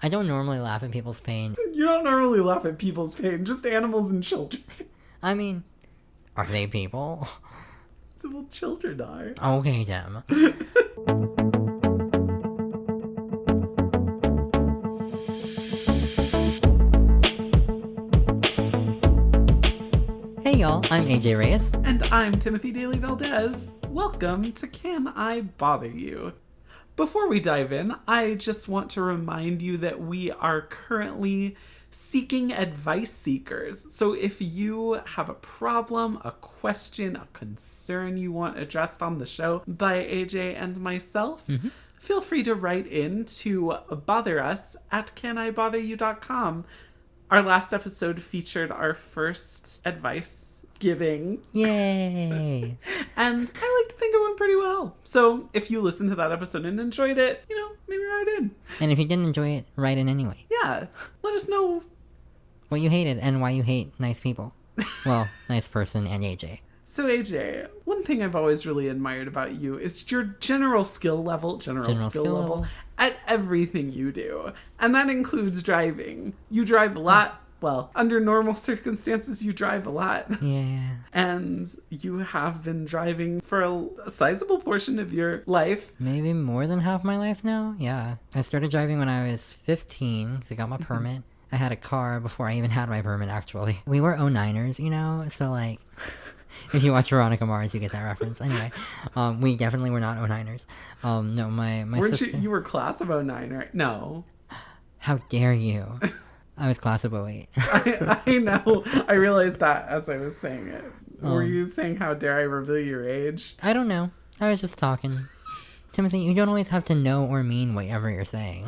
I don't normally laugh at people's pain. You don't normally laugh at people's pain, just animals and children. I mean, are they people? Well, children are. Okay, Dem. Hey y'all, I'm AJ Reyes. And I'm Timothy Dailey-Valdes. Welcome to Can I Bother You? Before we dive in, I just want to remind you that we are currently seeking advice seekers. So if you have a problem, a question, a concern you want addressed on the show by AJ and myself, feel free to write in to bother us at canibotheryou.com. Our last episode featured our first advice giving. Yay! And I like to think it went pretty well. So if you listened to that episode and enjoyed it, maybe write in. And if you didn't enjoy it, write in anyway. Yeah, let us know what you hated and why you hate nice people. Well, nice person and AJ. So AJ, one thing I've always really admired about you is your general skill level at everything you do. And that includes driving. You drive a lot. Well, under normal circumstances, you drive a lot. Yeah. And you have been driving for a sizable portion of your life. Maybe more than half my life now? Yeah. I started driving when I was 15 because I got my permit. I had a car before I even had my permit, actually. We were 09ers, so like... If you watch Veronica Mars, you get that reference. Anyway, we definitely were not 09ers. No, my Weren't sister... you were class of 09, right? No. How dare you? I was class of 08. I know. I realized that as I was saying it. Were you saying, how dare I reveal your age? I don't know. I was just talking. Timothy, you don't always have to know or mean whatever you're saying.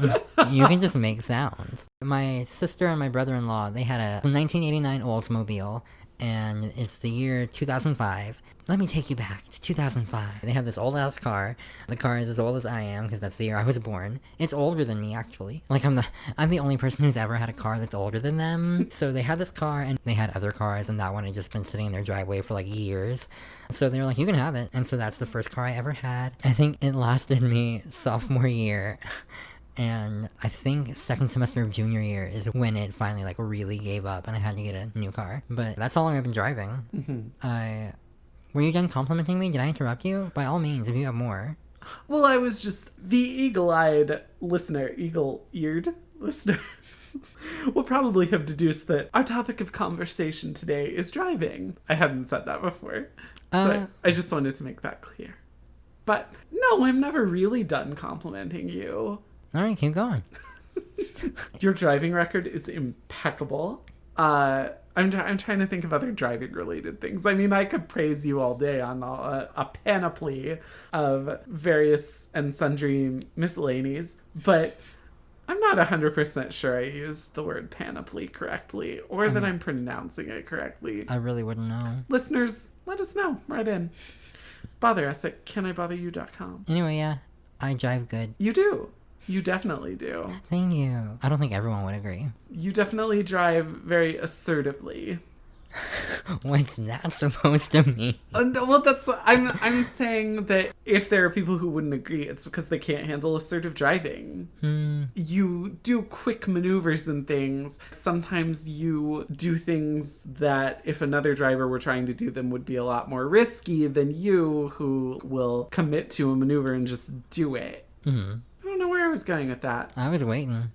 You can just make sounds. My sister and my brother-in-law, they had a 1989 Oldsmobile, and it's the year 2005. Let me take you back to 2005. They have this old-ass car. The car is as old as I am, because that's the year I was born. It's older than me, actually. Like, I'm the only person who's ever had a car that's older than them. So they had this car, and they had other cars, and that one had just been sitting in their driveway for, like, years. So they were like, you can have it. And so that's the first car I ever had. I think it lasted me sophomore year. And I think second semester of junior year is when it finally, like, really gave up, and I had to get a new car. But that's how long I've been driving. Were you done complimenting me? Did I interrupt you? By all means, if you have more. Well, I was just... The eagle-eyed listener, eagle-eared listener, will probably have deduced that our topic of conversation today is driving. I hadn't said that before. So I just wanted to make that clear. But no, I'm never really done complimenting you. Alright, keep going. Your driving record is impeccable. I'm trying to think of other driving related things. I mean, I could praise you all day on a panoply of various and sundry miscellanies, but I'm not 100% sure I used the word panoply correctly, or that I'm pronouncing it correctly. I really wouldn't know. Listeners, let us know. Write in. Bother us at canibotheryou.com. Anyway, yeah, I drive good. You do. You definitely do. Thank you. I don't think everyone would agree. You definitely drive very assertively. What's that supposed to mean? Well, that's... I'm saying that if there are people who wouldn't agree, it's because they can't handle assertive driving. You do quick maneuvers and things. Sometimes you do things that if another driver were trying to do them would be a lot more risky than you, who will commit to a maneuver and just do it. I don't know where I was going with that. I was waiting.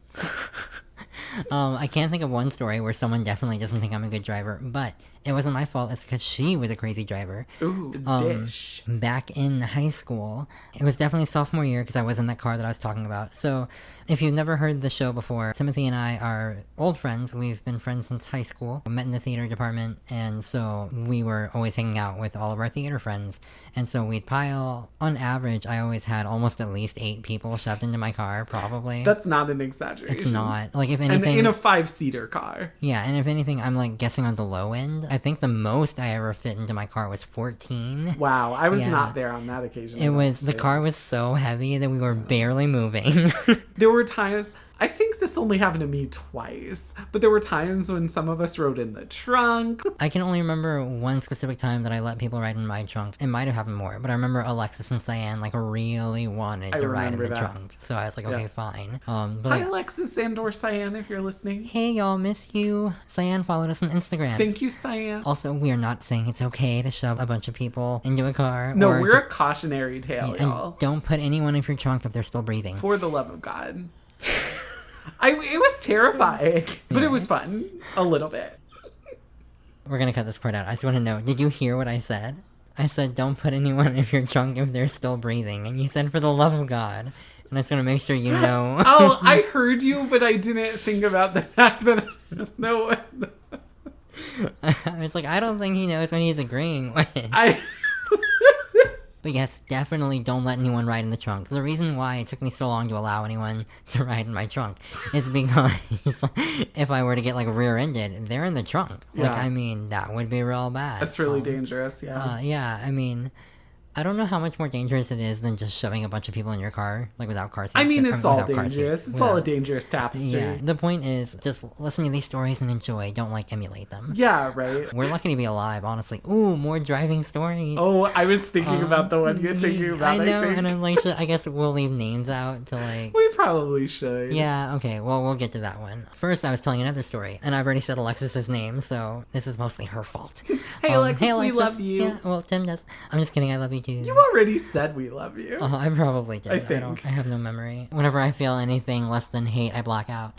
I can't think of one story where someone definitely doesn't think I'm a good driver, but it wasn't my fault. It's because she was a crazy driver. Ooh, dish. Back in high school, it was definitely sophomore year because I was in that car that I was talking about. So if you've never heard the show before, Timothy and I are old friends. We've been friends since high school. We met in the theater department, and so we were always hanging out with all of our theater friends. And so we'd pile, on average, I always had almost at least 8 people shoved into my car, probably. That's not an exaggeration. It's not. Like, if anything... In a 5-seater car. Yeah, and if anything, I'm, like, guessing on the low end. I think the most I ever fit into my car was 14. Wow, I was not there on that occasion. The car was so heavy that we were barely moving. There were times... I think this only happened to me twice, but there were times when some of us rode in the trunk. I can only remember one specific time that I let people ride in my trunk. It might have happened more, but I remember Alexis and Cyan like really wanted to ride in the trunk. So I was like, okay, fine. But Hi, Alexis and/or Cyan, if you're listening. Hey, y'all, miss you. Cyan followed us on Instagram. Thank you, Cyan. Also, we are not saying it's okay to shove a bunch of people into a car. No, we're a cautionary tale, and y'all. Don't put anyone in your trunk if they're still breathing. For the love of God. It was terrifying, but it was fun. A little bit. We're gonna cut this part out. I just want to know, did you hear what I said? I said, don't put anyone in your trunk if they're still breathing. And you said, for the love of God. And I just want to make sure you know. Oh, I heard you, but I didn't think about the fact that... No. It's like, I don't think he knows when he's agreeing with. But yes, definitely don't let anyone ride in the trunk. The reason why it took me so long to allow anyone to ride in my trunk is because if I were to get like rear-ended, they're in the trunk. Yeah. Like, I mean, that would be real bad. That's really dangerous, yeah. Yeah, I mean, I don't know how much more dangerous it is than just shoving a bunch of people in your car, like without car seats. I mean, it's all dangerous. It's all a dangerous tapestry. Yeah, the point is, just listen to these stories and enjoy. Don't, like, emulate them. Yeah, right. We're lucky to be alive, honestly. Ooh, more driving stories. Oh, I was thinking about the one you're thinking about, I know, I think. and I'm like, I guess we'll leave names out to, like... We probably should. Yeah, okay, well, we'll get to that one. First, I was telling another story, and I've already said Alexis's name, so this is mostly her fault. Hey, Alexis, we love you. Yeah, well, Tim does. I'm just kidding, I love you too. You already said we love you. I probably did. I think. I have no memory. Whenever I feel anything less than hate, I black out.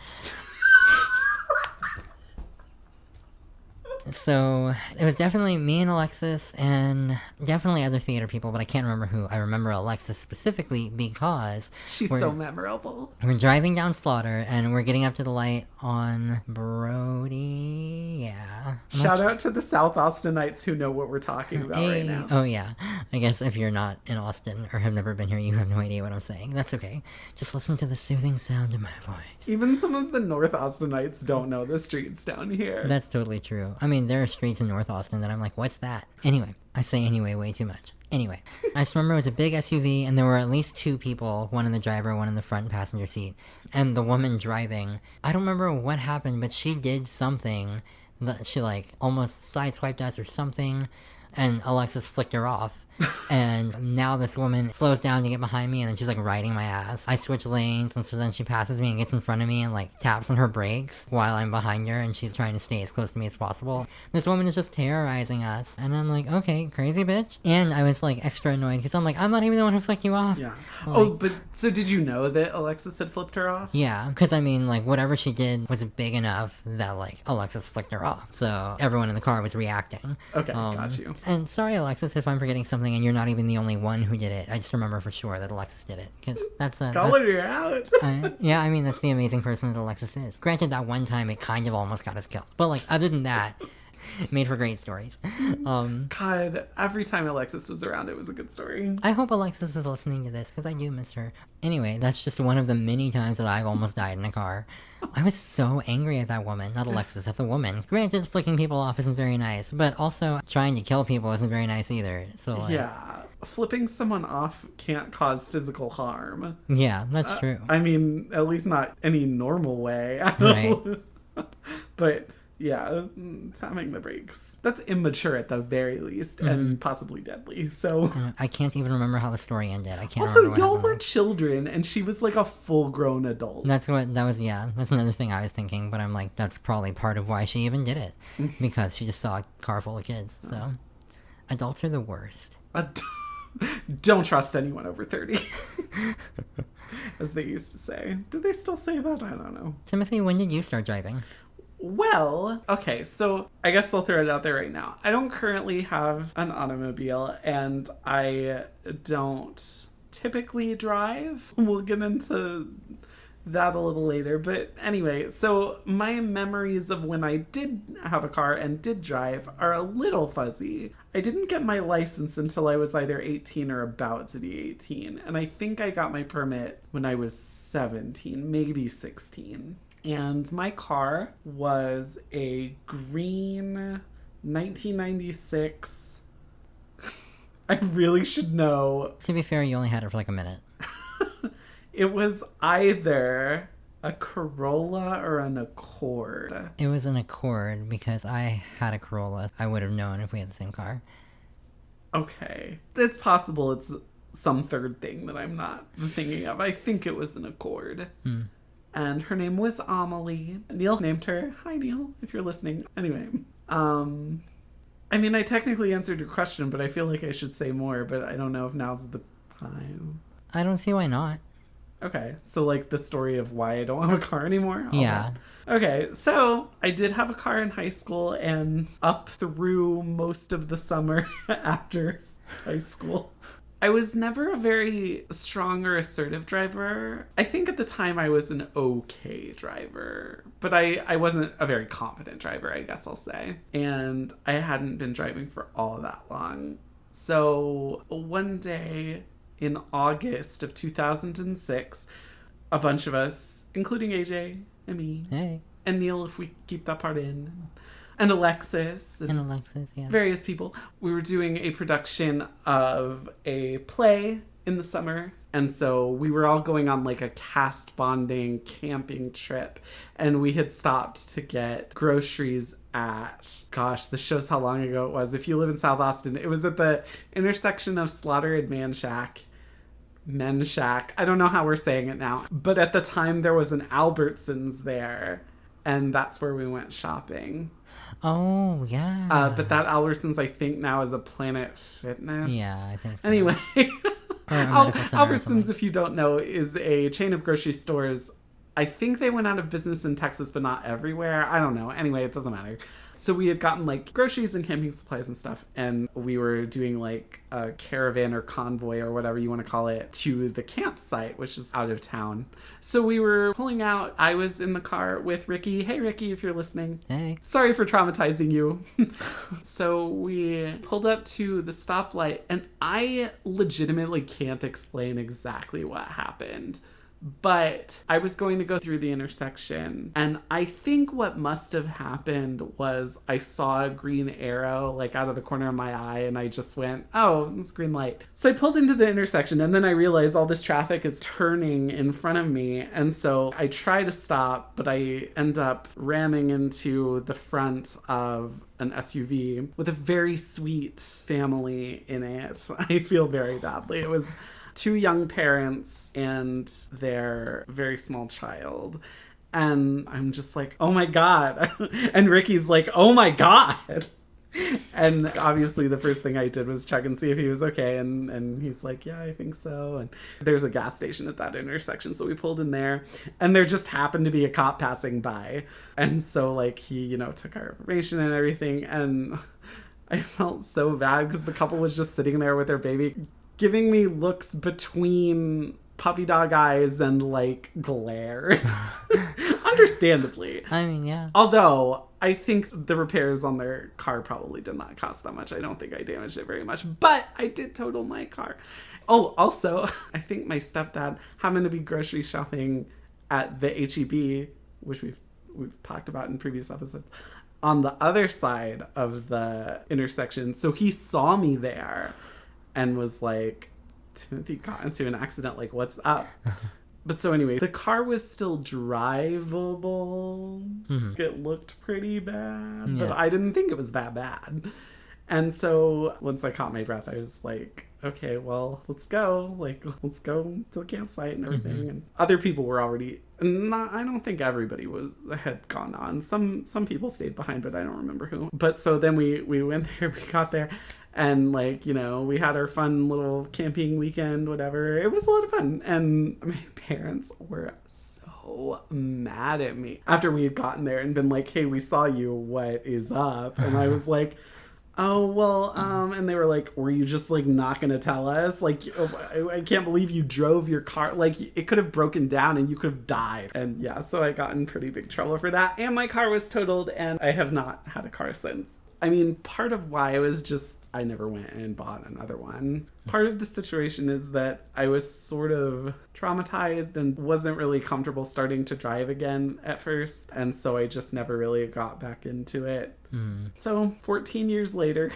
So, it was definitely me and Alexis, and definitely other theater people, but I can't remember who. I remember Alexis specifically because... She's so memorable. We're driving down Slaughter, and we're getting up to the light on Brody... Yeah. Shout out to the South Austinites who know what we're talking about right now. Oh, yeah. I guess if you're not in Austin, or have never been here, you have no idea what I'm saying. That's okay. Just listen to the soothing sound of my voice. Even some of the North Austinites don't know the streets down here. That's totally true. I mean, there are streets in North Austin that I'm like, what's that? Anyway, I say anyway way too much. Anyway, I just remember it was a big SUV, and there were at least two people, one in the driver, one in the front passenger seat. And the woman driving, I don't remember what happened, but she did something that she, like, almost sideswiped us or something, and Alexis flicked her off. And now this woman slows down to get behind me, and then she's like riding my ass. I switch lanes, and so then she passes me and gets in front of me and like taps on her brakes while I'm behind her, and she's trying to stay as close to me as possible. This woman is just terrorizing us, and I'm like, okay, crazy bitch. And I was like extra annoyed because I'm like, I'm not even the one who flicked you off. Yeah. Like, but so did you know that Alexis had flipped her off? Yeah, because I mean, like, whatever she did was big enough that, like, Alexis flicked her off. So everyone in the car was reacting. Okay, got you. And sorry, Alexis, if I'm forgetting something and you're not even the only one who did it. I just remember for sure that Alexis did it. Because that's calling her out. Yeah, I mean, that's the amazing person that Alexis is. Granted, that one time it kind of almost got us killed. But, like, other than that... made for great stories. God, every time Alexis was around, it was a good story. I hope Alexis is listening to this, because I do miss her. Anyway, that's just one of the many times that I've almost died in a car. I was so angry at that woman. Not Alexis, at the woman. Granted, flicking people off isn't very nice, but also trying to kill people isn't very nice either. So, like... Yeah, flipping someone off can't cause physical harm. Yeah, that's true. I mean, at least not any normal way. Right. But... yeah, tapping the brakes. That's immature at the very least, and possibly deadly, so... I can't even remember how the story ended. I can't also, remember what y'all happened were next. children, and she was like a full-grown adult. That's another thing I was thinking, but I'm like, that's probably part of why she even did it. Because she just saw a car full of kids, so... Adults are the worst. Don't trust anyone over 30. As they used to say. Do they still say that? I don't know. Timothy, when did you start driving? Well, okay, so I guess I'll throw it out there right now. I don't currently have an automobile, and I don't typically drive. We'll get into that a little later, but anyway, so my memories of when I did have a car and did drive are a little fuzzy. I didn't get my license until I was either 18 or about to be 18, and I think I got my permit when I was 17, maybe 16. And my car was a green 1996. I really should know. To be fair, you only had it for like a minute. It was either A Corolla or an Accord? It was an Accord because I had a Corolla. I would have known if we had the same car. Okay. It's possible it's some third thing that I'm not thinking of. I think it was an Accord. And her name was Amelie. Neil named her. Hi, Neil, if you're listening. Anyway, I mean, I technically answered your question, but I feel like I should say more, but I don't know if now's the time. I don't see why not. Okay, so like the story of why I don't have a car anymore? Yeah. Okay, so I did have a car in high school and up through most of the summer after high school. I was never a very strong or assertive driver. I think at the time I was an okay driver, but I wasn't a very confident driver, I guess I'll say. And I hadn't been driving for all that long. So one day in August of 2006, a bunch of us, including AJ and me, Hey. and Neil, if we keep that part in, and Alexis, And Alexis, yeah. various people. We were doing a production of a play in the summer. And so we were all going on like a cast bonding camping trip. And we had stopped to get groceries at, gosh, this shows how long ago it was. If you live in South Austin, it was at the intersection of Slaughter and Men's Shack. I don't know how we're saying it now. But at the time there was an Albertsons there. And that's where we went shopping. Oh, yeah. But that Albertsons, I think, now is a Planet Fitness. Yeah, I think so. Anyway, Or a medical center or Albertsons, something. if you don't know, is a chain of grocery stores. I think they went out of business in Texas, but not everywhere. I don't know. Anyway, it doesn't matter. So we had gotten like groceries and camping supplies and stuff, and we were doing like a caravan or convoy or whatever you want to call it to the campsite, which is out of town. So we were pulling out. I was in the car with Ricky. Hey, Ricky, if you're listening. Hey. Sorry for traumatizing you. So we pulled up to the stoplight, and I legitimately can't explain exactly what happened. But I was going to go through the intersection, and I think what must have happened was I saw a green arrow like out of the corner of my eye, and I just went, oh, it's green light. So I pulled into the intersection, and then I realized all this traffic is turning in front of me, and so I try to stop, but I end up ramming into the front of an SUV with a very sweet family in it. I feel very badly. It was 2 young parents and their very small child. And I'm just like, oh my God. And Ricky's like, oh my God. And obviously the first thing I did was check and see if he was okay. And he's like, yeah, I think so. And there's a gas station at that intersection. So we pulled in there, and there just happened to be a cop passing by. And so like he, took our information and everything. And I felt so bad because the couple was just sitting there with their baby, giving me looks between puppy dog eyes and like glares. Understandably. I mean, yeah. Although I think the repairs on their car probably did not cost that much. I don't think I damaged it very much, but I did total my car. Oh, also, I think my stepdad happened to be grocery shopping at the HEB, which we've talked about in previous episodes, on the other side of the intersection. So he saw me there and was like, Timothy got into an accident, like, what's up? But so anyway, the car was still drivable. Mm-hmm. It looked pretty bad, but I didn't think it was that bad. And so once I caught my breath, I was like, okay, well, let's go. Like, let's go to the campsite and everything. Mm-hmm. And other people were already, I don't think everybody had gone on. Some people stayed behind, but I don't remember who. But so then we went there, we got there. And like, we had our fun little camping weekend, whatever. It was a lot of fun. And my parents were so mad at me after we had gotten there and been like, hey, we saw you. What is up? And I was like, oh, well, and they were like, were you just like not going to tell us? Like, I can't believe you drove your car. Like, it could have broken down and you could have died. And yeah, so I got in pretty big trouble for that. And my car was totaled, and I have not had a car since. I mean, part of why I never went and bought another one. Part of the situation is that I was sort of traumatized and wasn't really comfortable starting to drive again at first. And so I just never really got back into it. So 14 years later.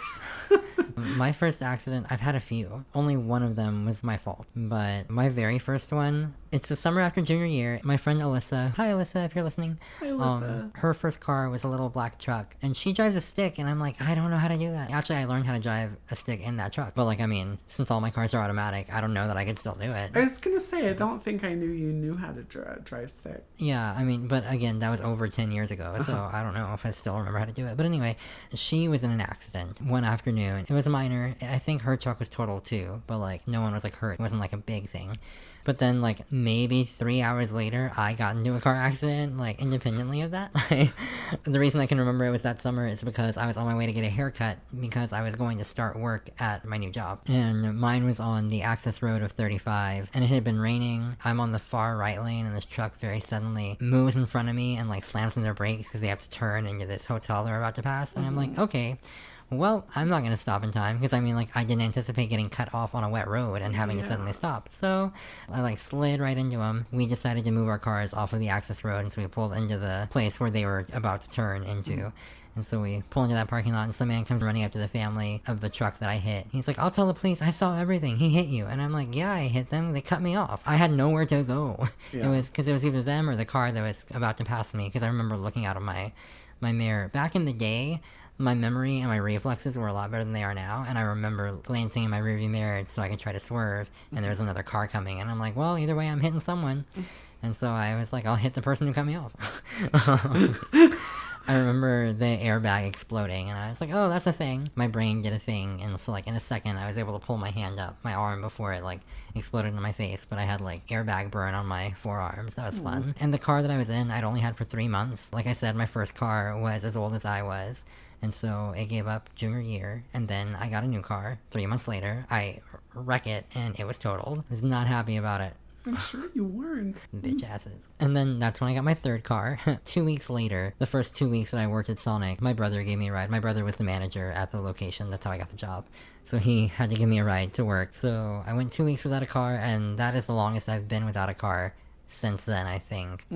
My first accident, I've had a few. Only one of them was my fault. But my very first one, It's the summer after junior year. My friend Alyssa, hi Alyssa, if you're listening. Hi, Alyssa. Her first car was a little black truck, and she drives a stick, and I'm like, I don't know how to do that. Actually, I learned how to drive a stick in that truck. But like, I mean, since all my cars are automatic, I don't know that I could still do it. I was gonna say, I don't think I knew you knew how to drive stick. Yeah, I mean, but again, that was over 10 years ago, so I don't know if I still remember how to do it. But anyway, she was in an accident one afternoon. It was minor. I think her truck was totaled too, but like, no one was like hurt. It wasn't like a big thing. But then, like, maybe 3 hours later, I got into a car accident, like, independently of that. The reason I can remember it was that summer is because I was on my way to get a haircut because I was going to start work at my new job. And mine was on the access road of 35, and it had been raining. I'm on the far right lane, and this truck very suddenly moves in front of me and, like, slams on their brakes because they have to turn into this hotel they're about to pass. And I'm like, okay, well, I'm not going to stop in time because, I mean, like, I didn't anticipate getting cut off on a wet road and having to suddenly stop. So I, like, slid right into him. We decided to move our cars off of the access road, and so we pulled into the place where they were about to turn into. And so we pull into that parking lot, and some man comes running up to the family of the truck that I hit. He's like, I'll tell the police, I saw everything. He hit you. And I'm like, yeah, I hit them. They cut me off. I had nowhere to go. Yeah. It was because it was either them or the car that was about to pass me, because I remember looking out of my mirror. Back in the day, my memory and my reflexes were a lot better than they are now, and I remember glancing in my rearview mirror so I could try to swerve, and there was another car coming, and I'm like, well, either way, I'm hitting someone. And so I was like, I'll hit the person who cut me off. I remember the airbag exploding, and I was like, oh, that's a thing. My brain did a thing, and so, like, in a second, I was able to pull my hand up, my arm, before it, like, exploded in my face, but I had, like, airbag burn on my forearms. That was fun. And the car that I was in, I'd only had for 3 months. Like I said, my first car was as old as I was, and so it gave up junior year, and then I got a new car. 3 months later, I wreck it, and it was totaled. I was not happy about it. I'm sure you weren't. Bitch asses. And then that's when I got my third car. 2 weeks later, the first 2 weeks that I worked at Sonic, my brother gave me a ride. My brother was the manager at the location. That's how I got the job. So he had to give me a ride to work. So I went 2 weeks without a car, and that is the longest I've been without a car since then, I think.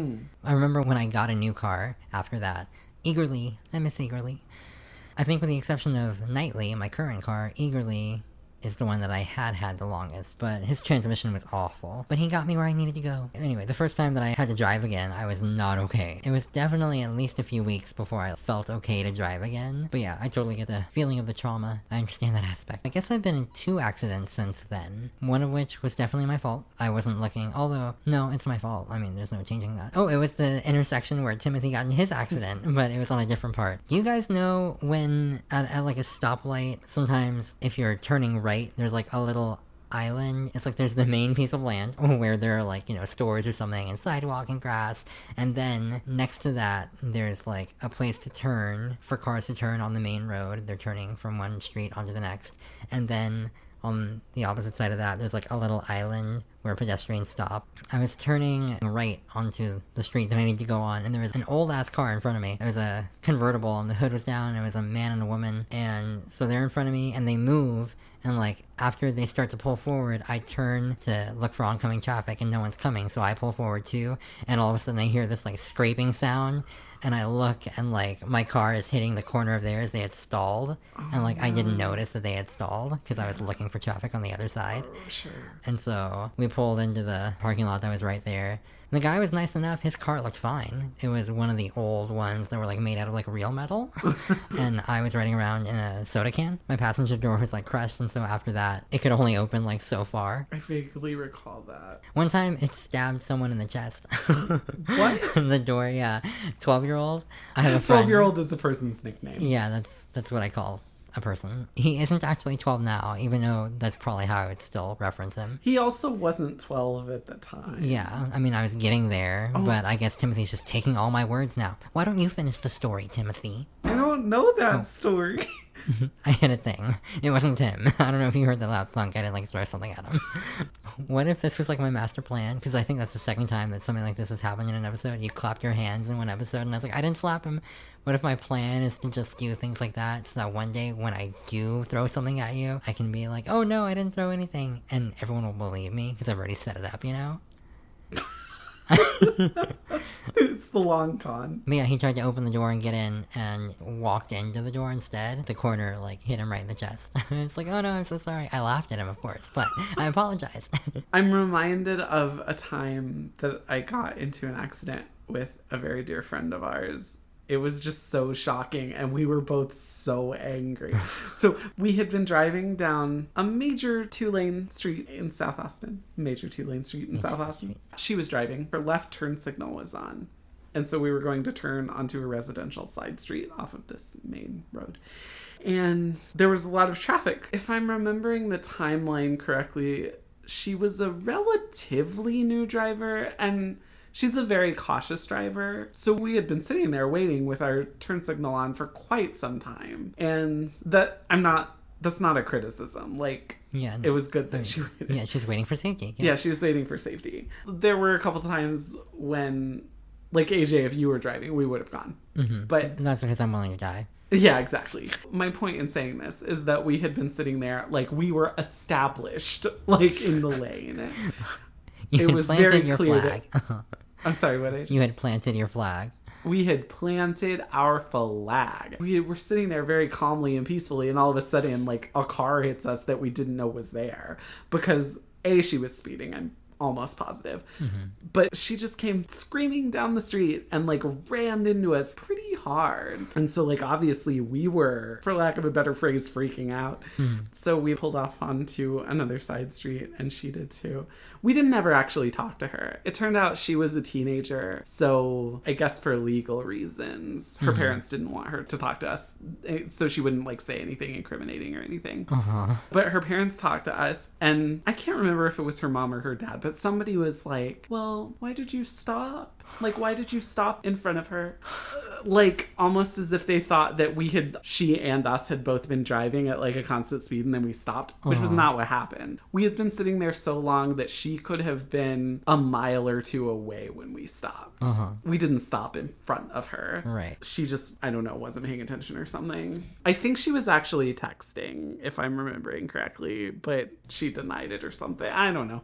I remember when I got a new car after that. Eagerly. I miss Eagerly. I think with the exception of Knightley, my current car, Eagerly is the one that I had the longest, but his transmission was awful. But he got me where I needed to go. Anyway, the first time that I had to drive again, I was not okay. It was definitely at least a few weeks before I felt okay to drive again. But yeah, I totally get the feeling of the trauma. I understand that aspect. I guess I've been in 2 accidents since then, one of which was definitely my fault. I wasn't looking, although, no, it's my fault. I mean, there's no changing that. Oh, it was the intersection where Timothy got in his accident, but it was on a different part. Do you guys know when at like a stoplight, sometimes if you're turning right, there's like a little island. It's like there's the main piece of land where there are, like, you know, stores or something, and sidewalk and grass, and then next to that there's like a place to turn for cars to turn on the main road. They're turning from one street onto the next, and then on the opposite side of that there's like a little island where pedestrians stop. I was turning right onto the street that I need to go on, and there was an old ass car in front of me. It was a convertible, and the hood was down, and it was a man and a woman, and so they're in front of me, and they move, and like after they start to pull forward, I turn to look for oncoming traffic, and no one's coming, so I pull forward too, and all of a sudden I hear this like scraping sound, and I look, and like my car is hitting the corner of theirs. They had stalled, and like I didn't notice that they had stalled because I was looking for traffic on the other side. Sure. And so we pulled into the parking lot that was right there. The guy was nice enough. His car looked fine. It was one of the old ones that were like made out of like real metal. And I was riding around in a soda can. My passenger door was like crushed, and so after that, it could only open like so far. I vaguely recall that. One time, it stabbed someone in the chest. What? The door, yeah. 12-year-old. I have a friend. 12-year-old is a person's nickname. Yeah, that's what I call a person. He isn't actually 12 now, even though that's probably how I would still reference him. He also wasn't 12 at the time. Yeah, I mean, I was getting there, but I guess Timothy's just taking all my words now. Why don't you finish the story, Timothy? I don't know that story. I hit a thing. It wasn't him. I don't know if you heard the loud thunk. I didn't like throw something at him. What if this was like my master plan? Because I think that's the second time that something like this has happened in an episode. You clapped your hands in one episode, and I was like, I didn't slap him. What if my plan is to just do things like that, so that one day when I do throw something at you, I can be like, oh no, I didn't throw anything, and everyone will believe me because I've already set it up, you know? It's the long con. But yeah, he tried to open the door and get in and walked into the door instead. The corner, like, hit him right in the chest. It's like, oh no, I'm so sorry. I laughed at him, of course, but I apologized. I'm reminded of a time that I got into an accident with a very dear friend of ours. It was just so shocking, and we were both so angry. So we had been driving down a major 2-lane street in South Austin. Major 2-lane street in South Austin. She was driving. Her left turn signal was on. And so we were going to turn onto a residential side street off of this main road. And there was a lot of traffic. If I'm remembering the timeline correctly, she was a relatively new driver, and she's a very cautious driver. So we had been sitting there waiting with our turn signal on for quite some time. And that's not a criticism. Like, Yeah, no. It was good that she waited. Yeah, she's waiting for safety. Yeah, she was waiting for safety. There were a couple times when, like, AJ, if you were driving, we would have gone. Mm-hmm. But that's because I'm willing to die. yeah, exactly. My point in saying this is that we had been sitting there, like, we were established, like, in the lane. You It was planted very your clear flag. I'm sorry, what AJ? You had planted your flag. We had planted our flag. We were sitting there very calmly and peacefully, and all of a sudden, like, a car hits us that we didn't know was there. Because, A, she was speeding, I'm almost positive. Mm-hmm. But she just came screaming down the street and, like, ran into us pretty hard. And so, like, obviously we were, for lack of a better phrase, freaking out. Mm-hmm. So we pulled off onto another side street, and she did too. We didn't ever actually talk to her. It turned out she was a teenager, so I guess for legal reasons, her parents didn't want her to talk to us, so she wouldn't, like, say anything incriminating or anything. Uh-huh. But her parents talked to us, and I can't remember if it was her mom or her dad, but somebody was like, well, why did you stop? Like, why did you stop in front of her? Like, almost as if they thought that she and us had both been driving at, like, a constant speed, and then we stopped, which was not what happened. We had been sitting there so long that she could have been a mile or two away when we stopped. We didn't stop in front of her. Right. She just, I don't know, wasn't paying attention or something. I think she was actually texting, if I'm remembering correctly, but she denied it or something. I don't know.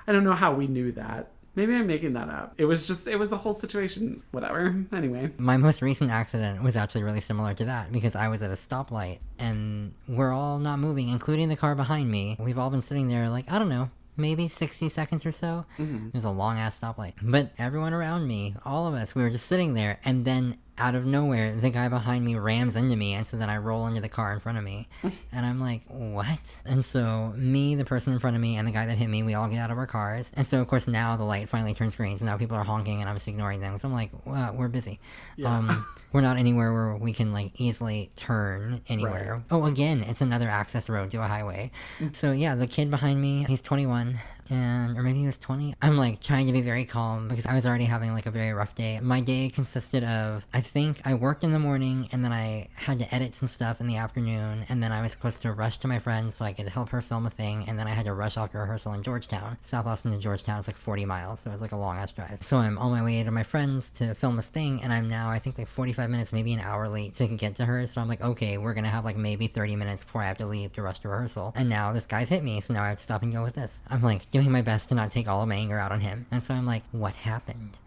I don't know how we knew that. Maybe I'm making that up. It was a whole situation. Whatever. Anyway. My most recent accident was actually really similar to that because I was at a stoplight and we're all not moving, including the car behind me. We've all been sitting there like, I don't know, maybe 60 seconds or so. It was a long ass stoplight. But everyone around me, all of us, we were just sitting there, and then out of nowhere, the guy behind me rams into me, and so then I roll into the car in front of me. And I'm like, what? And so me, the person in front of me, and the guy that hit me, we all get out of our cars. And so, of course, now the light finally turns green, so now people are honking, and I'm just ignoring them. So I'm like, well, we're busy. Yeah. We're not anywhere where we can, like, easily turn anywhere. Right. Oh, again, it's another access road to a highway. So, yeah, the kid behind me, he's 21. Or maybe he was 20. I'm, like, trying to be very calm because I was already having, like, a very rough day. My day consisted of, I think I worked in the morning, and then I had to edit some stuff in the afternoon, and then I was supposed to rush to my friend so I could help her film a thing, and then I had to rush off to rehearsal in Georgetown. South Austin to Georgetown is like 40 miles, so it was like a long-ass drive. So I'm on my way to my friend's to film this thing, and I'm now, I think, like 45 minutes, maybe an hour late to get to her, so I'm like, okay, we're gonna have like maybe 30 minutes before I have to leave to rush to rehearsal. And now this guy's hit me, so now I have to stop and go with this. I'm like doing my best to not take all of my anger out on him, and so I'm like, what happened?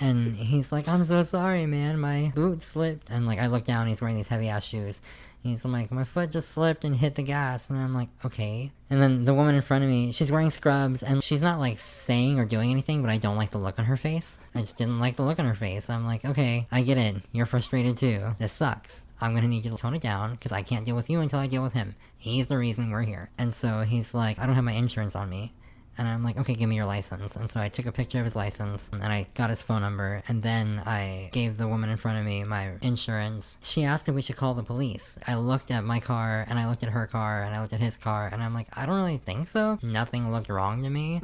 And he's like, I'm so sorry, man, my boot slipped. And like I look down, he's wearing these heavy ass shoes. I'm like, my foot just slipped and hit the gas. And I'm like, okay. And then the woman in front of me, she's wearing scrubs, and she's not like saying or doing anything, but I don't like the look on her face. I just didn't like the look on her face. I'm like, okay, I get it. You're frustrated too. This sucks. I'm gonna need you to tone it down because I can't deal with you until I deal with him. He's the reason we're here. And so he's like, I don't have my insurance on me. And I'm like, okay, give me your license. And so I took a picture of his license, and I got his phone number, and then I gave the woman in front of me my insurance. She asked if we should call the police. I looked at my car, and I looked at her car, and I looked at his car, and I'm like, I don't really think so. Nothing looked wrong to me.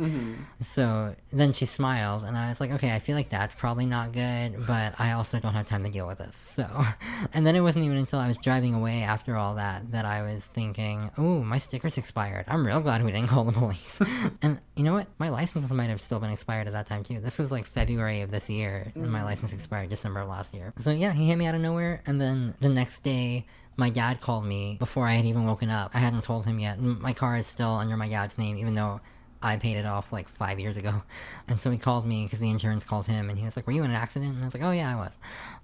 So then she smiled, and I was like, okay, I feel like that's probably not good, but I also don't have time to deal with this. So, and then it wasn't even until I was driving away after all that I was thinking, ooh, my sticker's expired. I'm real glad we didn't call the police. And you know what? My license might have still been expired at that time too. This was like February of this year, and my license expired December of last year. So yeah, he hit me out of nowhere, and then the next day, my dad called me before I had even woken up. I hadn't told him yet. My car is still under my dad's name, even though I paid it off like 5 years ago. And so he called me because the insurance called him, and he was like, were you in an accident? And I was like, oh yeah, I was.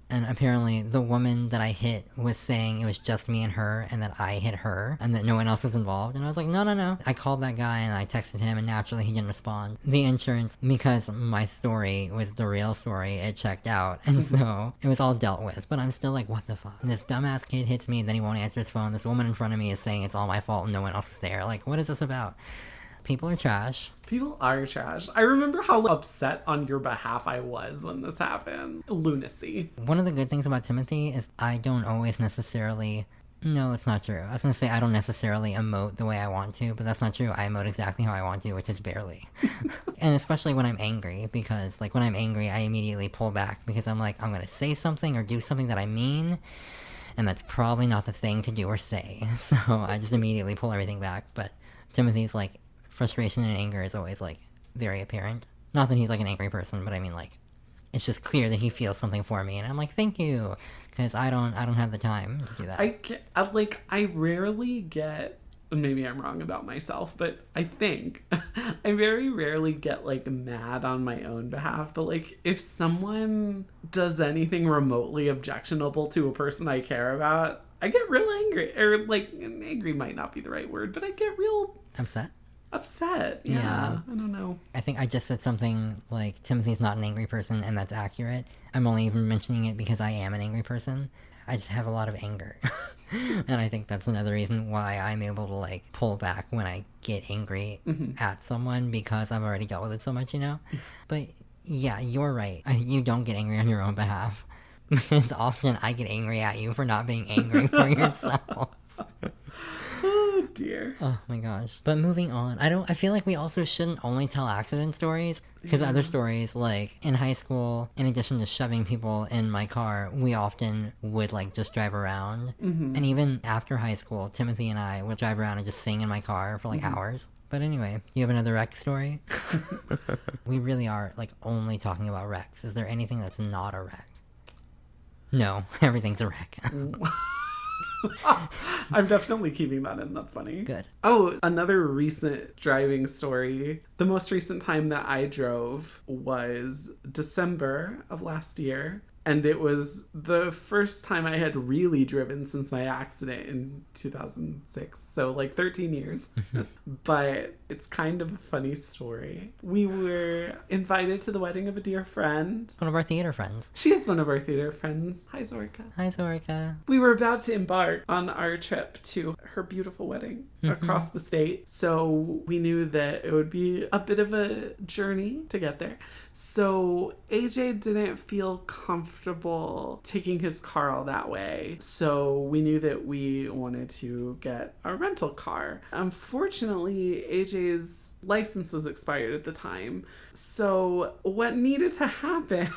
And apparently the woman that I hit was saying it was just me and her, and that I hit her, and that no one else was involved. And I was like, no. I called that guy and I texted him, and naturally he didn't respond. The insurance, because my story was the real story, it checked out. And so it was all dealt with. But I'm still like, what the fuck? And this dumbass kid hits me, then he won't answer his phone. This woman in front of me is saying it's all my fault and no one else was there. Like, what is this about? People are trash. People are trash. I remember how upset on your behalf I was when this happened. Lunacy. One of the good things about Timothy is I don't always necessarily... No, it's not true. I was going to say I don't necessarily emote the way I want to, but that's not true. I emote exactly how I want to, which is barely. And especially when I'm angry, because like when I'm angry, I immediately pull back because I'm like, I'm going to say something or do something that I mean, and that's probably not the thing to do or say. So I just immediately pull everything back. But Timothy's like, frustration and anger is always like very apparent. Not that he's like an angry person, but I mean like it's just clear that he feels something for me, and I'm like, thank you, because I don't have the time to do that. I rarely get, maybe I'm wrong about myself, but I think I very rarely get like mad on my own behalf. But like if someone does anything remotely objectionable to a person I care about, I get real angry. Or like, angry might not be the right word, but I get real upset. Yeah. I don't know. I think I just said something like Timothy's not an angry person, and that's accurate. I'm only even mentioning it because I am an angry person. I just have a lot of anger. And I think that's another reason why I'm able to like pull back when I get angry at someone, because I've already dealt with it so much, you know? But yeah, you're right. You don't get angry on your own behalf. Because often I get angry at you for not being angry for yourself. Oh dear. Oh my gosh. But moving on, I feel like we also shouldn't only tell accident stories, because other stories, like in high school, in addition to shoving people in my car, we often would like just drive around. And even after high school, Timothy and I would drive around and just sing in my car for like hours. But anyway, you have another wreck story? We really are like only talking about wrecks. Is there anything that's not a wreck? No, everything's a wreck. I'm definitely keeping that in. That's funny. Good. Oh, another recent driving story. The most recent time that I drove was December of last year. And it was the first time I had really driven since my accident in 2006. So like 13 years. But it's kind of a funny story. We were invited to the wedding of a dear friend. One of our theater friends. She is one of our theater friends. Hi, Zorka. Hi, Zorka. We were about to embark on our trip to her beautiful wedding across the state. So we knew that it would be a bit of a journey to get there. So AJ didn't feel comfortable taking his car all that way. So we knew that we wanted to get a rental car. Unfortunately, AJ's license was expired at the time. So what needed to happen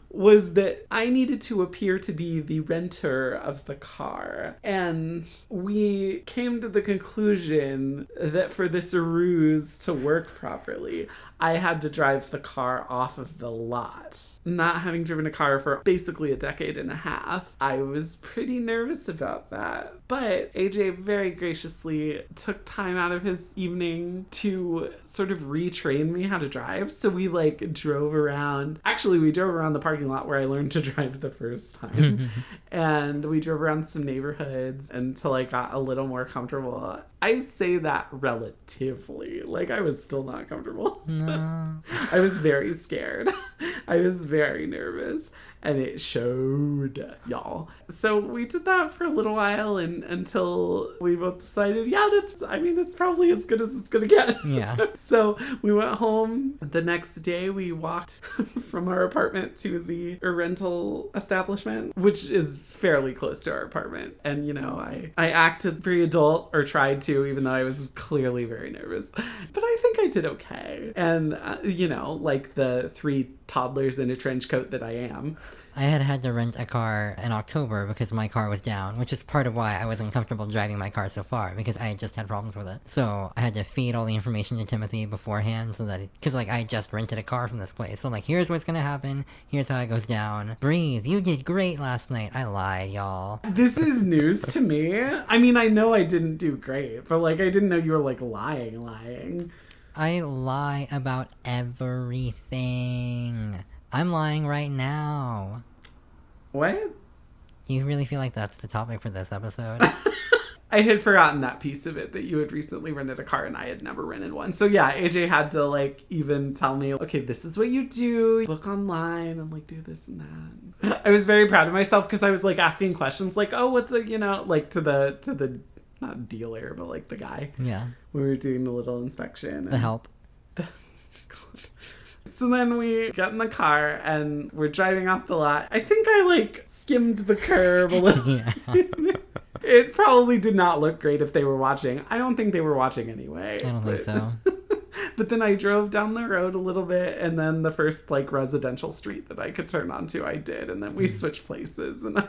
was that I needed to appear to be the renter of the car. And we came to the conclusion that for this ruse to work properly, I had to drive the car off of the lot. Not having driven a car for basically a decade and a half, I was pretty nervous about that. But AJ very graciously took time out of his evening to sort of retrain me how to drive. So we like drove around. Actually, we drove around the parking lot where I learned to drive the first time. And we drove around some neighborhoods until I got a little more comfortable. I say that relatively. Like, I was still not comfortable. No. I was very scared. I was very nervous. And it showed, y'all. So we did that for a little while and until we both decided, yeah, it's probably as good as it's gonna get. Yeah. So we went home. The next day we walked from our apartment to the rental establishment, which is fairly close to our apartment. And, you know, I acted pretty adult, or tried to, even though I was clearly very nervous. But I think I did okay. And, you know, like the 3 toddlers in a trench coat that I am. I had to rent a car in October because my car was down, which is part of why I wasn't comfortable driving my car so far, because I had just had problems with it. So I had to feed all the information to Timothy beforehand, so that because like I just rented a car from this place. So I'm like, here's what's gonna happen, here's how it goes down. Breathe, you did great last night. I lied, y'all. This is news to me. I mean, I know I didn't do great. right. But, like, I didn't know you were, like, lying. I lie about everything. I'm lying right now. What? Do you really feel like that's the topic for this episode? I had forgotten that piece of it, that you had recently rented a car and I had never rented one. So yeah, AJ had to like even tell me, okay, this is what you do. Look online and like do this and that. I was very proud of myself because I was like asking questions like, oh, what's the, like to the not dealer, but like the guy. Yeah. When we were doing the little inspection. The help. So then we got in the car and we're driving off the lot. I think I like skimmed the curb a little. Yeah. It probably did not look great if they were watching. I don't think they were watching anyway. I don't think so. But then I drove down the road a little bit, and then the first like residential street that I could turn onto, I did, and then we switched places, and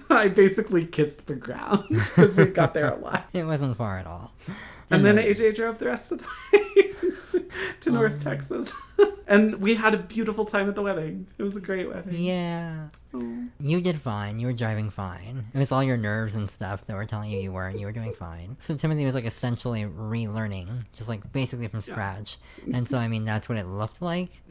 I basically kissed the ground because we got there a lot. It wasn't far at all. And then AJ drove the rest of the way to North Texas. And we had a beautiful time at the wedding. It was a great wedding. Yeah. Oh. You did fine. You were driving fine. It was all your nerves and stuff that were telling you weren't. You were doing fine. So Timothy was like essentially relearning, just like basically from scratch. And so, I mean, that's what it looked like.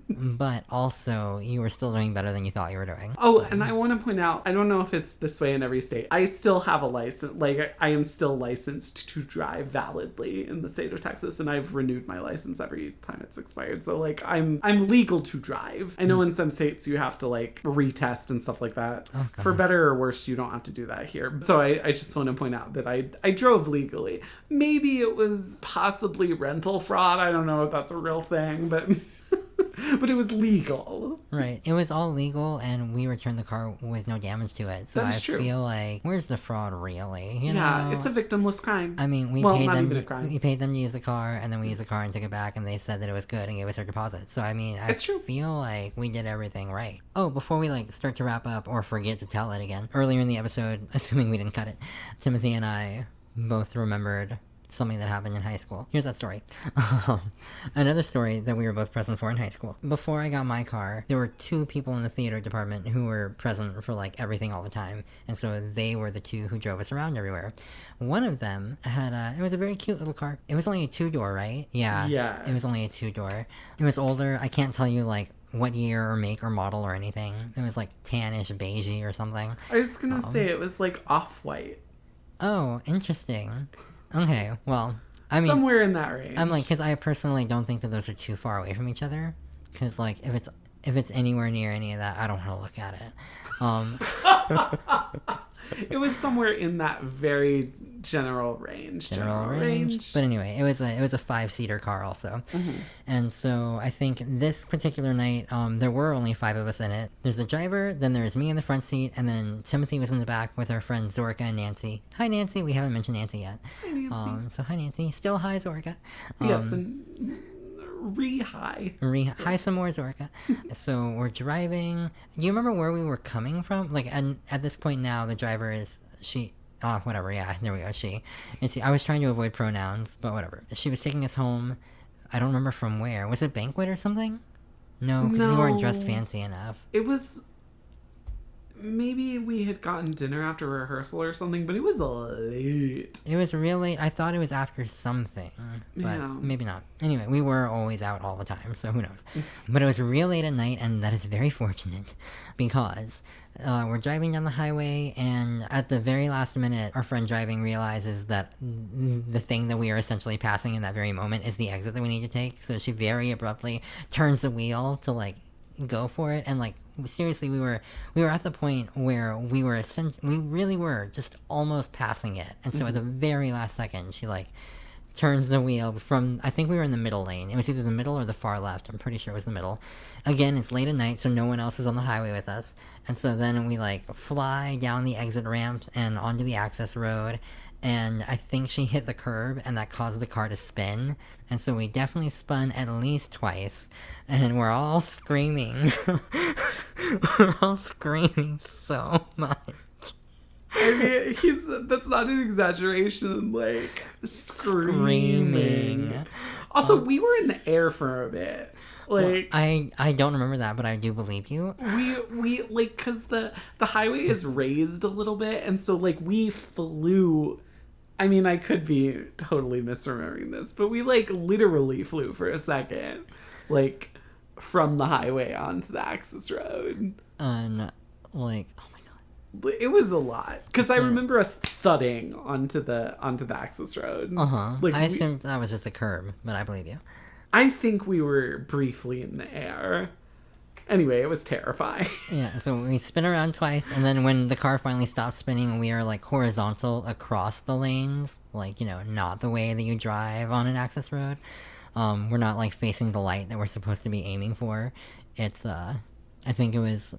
But also, you were still doing better than you thought you were doing. Oh, and I want to point out, I don't know if it's this way in every state. I still have a license. Like, I am still licensed to drive validly in the state of Texas, and I've renewed my license every time it's expired. So, like, I'm legal to drive. I know in some states you have to, like, retest and stuff like that. Oh, God. For better or worse, you don't have to do that here. So I just want to point out that I drove legally. Maybe it was possibly rental fraud. I don't know if that's a real thing, but... But it was legal. Right. It was all legal, and we returned the car with no damage to it. So That is I true. feel like, where's the fraud really? You Yeah, know? it's a victimless crime. I mean, we Well, paid not them. even a crime. We paid them to use the car, and then we used the car and took it back, and they said that it was good and gave us our deposit. So I mean, I It's true. feel like we did everything right. Oh, before we like start to wrap up or forget to tell it again, earlier in the episode, assuming we didn't cut it, Timothy and I both remembered something that happened in high school. Here's that story. Another story that we were both present for in high school. Before I got my car, there were two people in the theater department who were present for like everything all the time. And so they were the two who drove us around everywhere. One of them had it was a very cute little car. It was only a 2-door, right? Yeah. Yes. It was only a 2-door. It was older. I can't tell you like what year or make or model or anything. It was like tannish beigey or something. I was gonna say it was like off-white. Oh, interesting. Okay, well, I mean, Somewhere in that range. I'm like, because I personally don't think that those are too far away from each other. Because like, if it's anywhere near any of that, I don't want to look at it. It was somewhere in that very general range. General range. But anyway, it was a 5-seater car also. Mm-hmm. And so I think this particular night, there were only 5 of us in it. There's the driver, then there's me in the front seat, and then Timothy was in the back with our friends Zorka and Nancy. Hi Nancy, we haven't mentioned Nancy yet. Hi, Nancy. So hi Nancy, still hi Zorka. Yes, and re-high. Hi some more Zorka. So we're driving. Do you remember where we were coming from? Like, and at this point now, the driver is she. Whatever. Yeah, there we go. She. And see, I was trying to avoid pronouns, but whatever. She was taking us home. I don't remember from where. Was it banquet or something? No, because we weren't dressed fancy enough. It was... Maybe we had gotten dinner after rehearsal or something, but it was late. It was real late. I thought it was after something, but Yeah. maybe not. Anyway, we were always out all the time, so who knows. But it was real late at night, and that is very fortunate, because we're driving down the highway, and at the very last minute, our friend driving realizes that the thing that we are essentially passing in that very moment is the exit that we need to take, so she very abruptly turns the wheel to, like, go for it, and, like, seriously, we were at the point where we really were just almost passing it, and so at the very last second, she like turns the wheel from, I think we were in the middle lane. It was either the middle or the far left. I'm pretty sure it was the middle. Again, it's late at night, so no one else was on the highway with us, and so then we like fly down the exit ramp and onto the access road. And I think she hit the curb, and that caused the car to spin. And so we definitely spun at least twice. And we're all screaming. We're all screaming so much. I mean, that's not an exaggeration, like, screaming. Also, we were in the air for a bit. Like, well, I don't remember that, but I do believe you. we like, because the highway is raised a little bit, and so, like, we flew I mean, I could be totally misremembering this, but we, like, literally flew for a second, like, from the highway onto the access road. And, like, oh my god. It was a lot. Because I remember us thudding onto the access road. Uh-huh. Like, I assumed that was just a curb, but I believe you. I think we were briefly in the air. Anyway, it was terrifying. Yeah, so we spin around twice, and then when the car finally stops spinning, we are, like, horizontal across the lanes. Like, you know, not the way that you drive on an access road. We're not, like, facing the light that we're supposed to be aiming for. It's, I think it was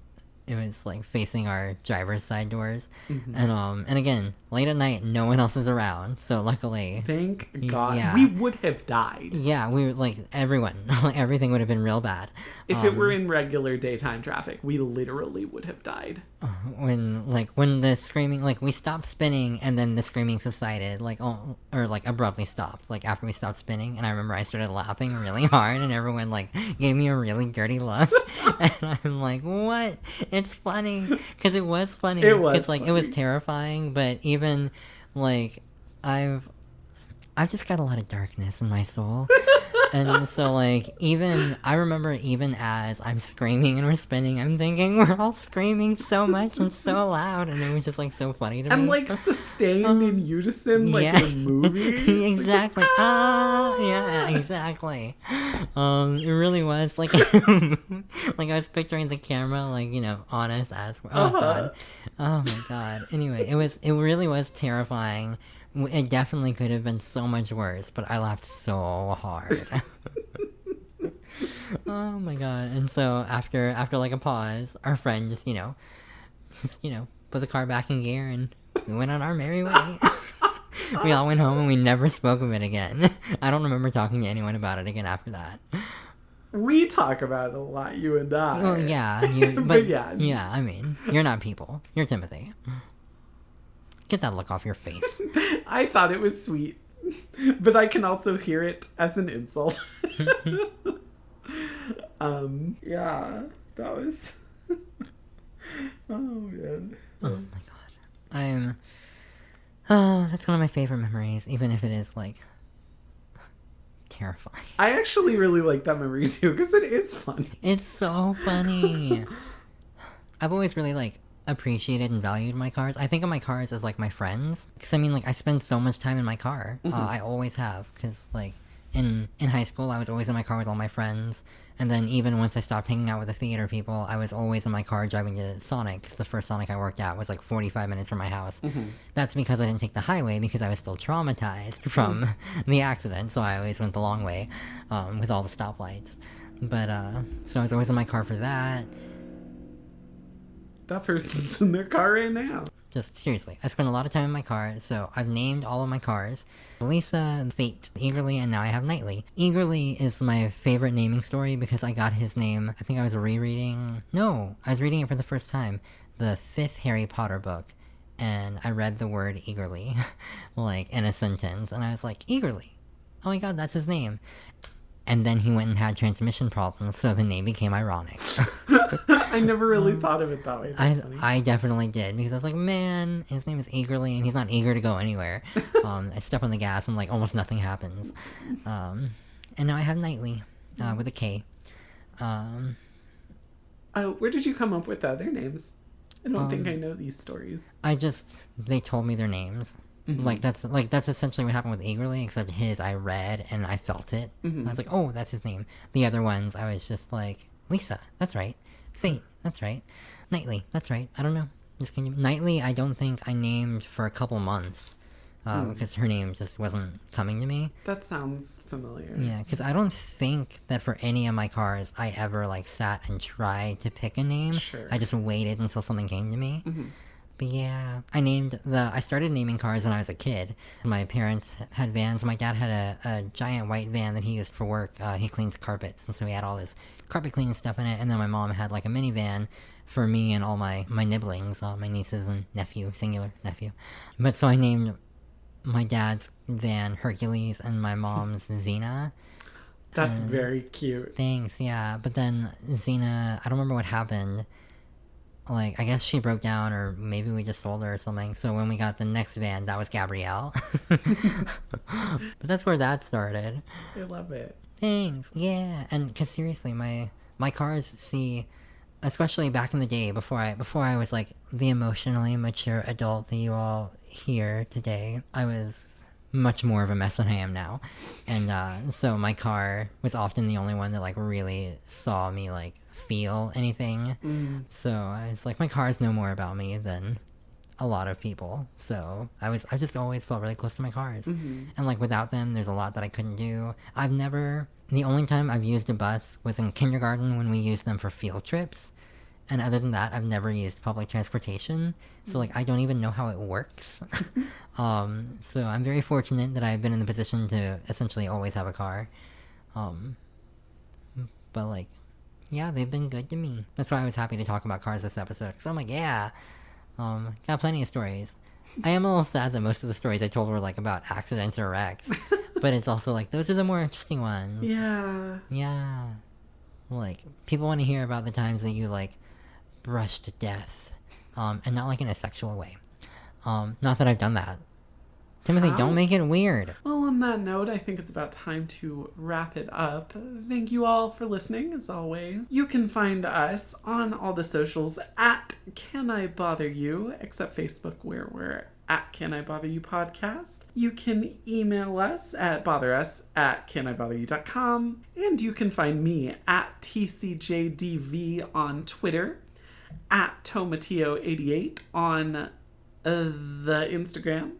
like facing our driver's side doors. And again, late at night, no one else is around, so luckily, Thank God. Yeah. We would have died. yeah, we were like everyone, like everything would have been real bad. If it were in regular daytime traffic, we literally would have died. When the screaming, like, we stopped spinning and then the screaming subsided, like, or like abruptly stopped, like after we stopped spinning, and I remember I started laughing really hard and everyone like gave me a really dirty look. And I'm like, what? It's funny, because it was funny. It was because like it was funny. terrifying, but even like I've just got a lot of darkness in my soul. And so, like, I remember even as I'm screaming and we're spinning, I'm thinking we're all screaming so much and so loud, and it was just, like, so funny to me. And, like, sustained in unison, like yeah. a movie. Exactly. Yeah, exactly. It really was, like, like, I was picturing the camera, like, you know, on us as we're, God. Oh, my God. Anyway, it really was terrifying. It definitely could have been so much worse, but I laughed so hard. Oh my god. And so after like a pause, our friend just put the car back in gear and we went on our merry way. We all went home and we never spoke of it again. I don't remember talking to anyone about it again after that. We talk about it a lot, you and I. Well, yeah, But yeah. Yeah, I mean, you're not people. You're Timothy. Get that look off your face. I thought it was sweet, but I can also hear it as an insult. Yeah, that was. Oh man. Oh my god. That's one of my favorite memories, even if it is like terrifying. I actually really like that memory too, because it is funny. It's so funny. I've always really like appreciated and valued my cars. I think of my cars as like my friends, because I mean, like, I spend so much time in my car. I always have, because like in high school I was always in my car with all my friends, and then even once I stopped hanging out with the theater people, I was always in my car driving to Sonic, because the first Sonic I worked at was like 45 minutes from my house. That's because I didn't take the highway, because I was still traumatized from the accident, so I always went the long way, with all the stoplights. But so I was always in my car for that. That person's in their car right now. Just seriously, I spend a lot of time in my car, so I've named all of my cars Lisa, Fate, Eagerly, and now I have Nightly. Eagerly is my favorite naming story because I got his name, I think I was reading it for the first time, the 5th Harry Potter book, and I read the word eagerly, like, in a sentence, and I was like, eagerly. Oh my god, that's his name. And then he went and had transmission problems, so the name became ironic. I never really thought of it that way. That's funny. I definitely did, because I was like, man, his name is Eagerly, and he's not eager to go anywhere. I step on the gas, and like almost nothing happens. And now I have Nightly, with a K. Where did you come up with the other names? I don't think I know these stories. They told me their names. Like that's essentially what happened with Eagerly, except his I read and I felt it. I was like, oh, that's his name. The other ones I was just like, Lisa, that's right. Fate, that's right. Nightly, that's right. I don't know. Just Nightly, I don't think I named for a couple months. Because her name just wasn't coming to me. That sounds familiar. Yeah, because I don't think that for any of my cars I ever like sat and tried to pick a name. Sure. I just waited until something came to me. But yeah, I started naming cars when I was a kid. My parents had vans. My dad had a giant white van that he used for work. He cleans carpets, and so he had all this carpet cleaning stuff in it. And then my mom had like a minivan for me and all my nibblings, my nieces and nephew, singular nephew. But so I named my dad's van Hercules and my mom's Xena. That's very cute. Thanks, yeah. But then Xena, I don't remember what happened. like, I guess she broke down, or maybe we just sold her or something. So when we got the next van, that was Gabrielle. But that's where that started. I love it. Thanks, yeah. And because seriously, my cars see, especially back in the day before I was like the emotionally mature adult that you all hear today, I was much more of a mess than I am now. And so my car was often the only one that like really saw me like feel anything. So it's like my cars know more about me than a lot of people. So I just always felt really close to my cars. And like without them, there's a lot that I couldn't do. The only time I've used a bus was in kindergarten when we used them for field trips. And other than that, I've never used public transportation. So, like, I don't even know how it works. So I'm very fortunate that I've been in the position to essentially always have a car. But, like, yeah, they've been good to me. That's why I was happy to talk about cars this episode. Because I'm like, yeah, got plenty of stories. I am a little sad that most of the stories I told were, like, about accidents or wrecks. But it's also, like, those are the more interesting ones. Yeah. Yeah. Like, people want to hear about the times that you, like, brushed to death, and not like in a sexual way. Not that I've done that. Timothy, don't make it weird. Well, on that note, I think it's about time to wrap it up. Thank you all for listening, as always. You can find us on all the socials at Can I Bother You, except Facebook, where we're at Can I Bother You Podcast. You can email us at botherus@canibotheryou.com, and you can find me at TCJDV on Twitter, at Tomatio88 on the Instagram,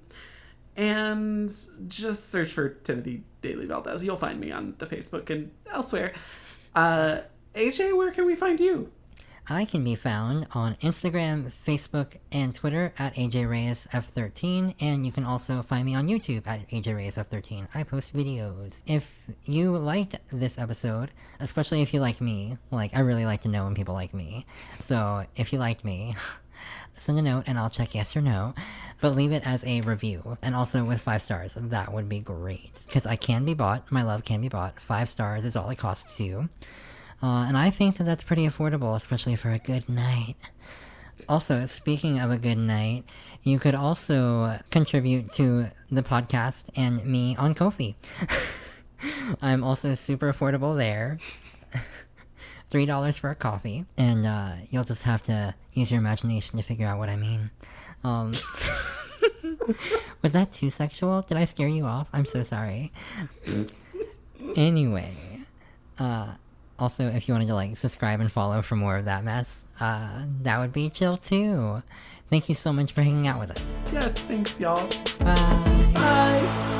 and just search for Timothy Dailey-Valdes. You'll find me on the Facebook and elsewhere. AJ, where can we find you? I can be found on Instagram, Facebook, and Twitter at AJReyesF13, and you can also find me on YouTube at AJReyesF13. I post videos. If you liked this episode, especially if you like me, like, I really like to know when people like me. So, if you liked me, send a note and I'll check yes or no, but leave it as a review, and also with 5 stars. That would be great, because I can be bought. My love can be bought. 5 stars is all it costs you. And I think that that's pretty affordable, especially for a good night. Also, speaking of a good night, you could also contribute to the podcast and me on Ko-fi. I'm also super affordable there. $3 for a coffee. And you'll just have to use your imagination to figure out what I mean. Was that too sexual? Did I scare you off? I'm so sorry. Anyway, also, if you wanted to, like, subscribe and follow for more of that mess, that would be chill, too. Thank you so much for hanging out with us. Yes, thanks, y'all. Bye. Bye.